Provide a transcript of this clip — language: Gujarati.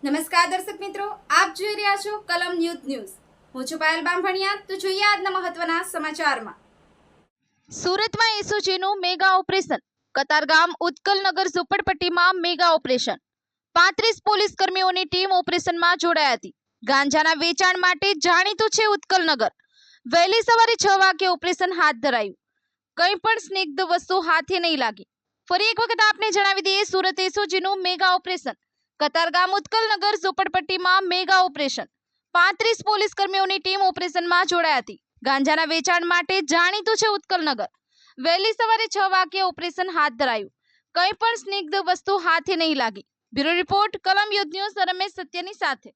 નમસ્કાર દર્શક મિત્રો, આપ જોઈ રહ્યા છો કલમ ન્યૂઝ. હું છું પાયલ બામભણિયા. તો જોઈએ આજના મહત્વના સમાચારમાં. સુરતમાં એસઓજીનું મેગા ઓપરેશન. કતારગામ ઉત્કલનગર ઝુંપડપટ્ટીમાં મેગા ઓપરેશન. 35 પોલીસ કર્મીઓની ટીમ ઓપરેશનમાં જોડાઈ હતી. ગાંજાના વેચાણ માટે જાણીતું છે ઉત્કલનગર. વહેલી સવારે 6 વાગે ઓપરેશન હાથ ધરાયું. કંઈ પણ સ્નિગ્ધ વસ્તુ હાથે નહીં લાગી. ફરી એક વખત આપને જણાવી દઈએ, સુરત એસઓજીનું મેગા ઓપરેશન. કતારગામ ઉત્કલનગર ઝુંપડપટ્ટીમાં મેગા ઓપરેશન. 35 પોલીસ કર્મીઓની ટીમ ઓપરેશનમાં જોડાઈ હતી. ગાંજાના વેચાણ માટે જાણીતું છે ઉત્કલનગર. વહેલી સવારે 6 વાગ્યે ઓપરેશન હાથ ધરાયું. કંઈ પણ સ્નિગ્ધ વસ્તુ હાથે નહીં લાગી. બ્યુરો રિપોર્ટ, કલમ ન્યૂઝ, રમેશ સત્યની સાથે.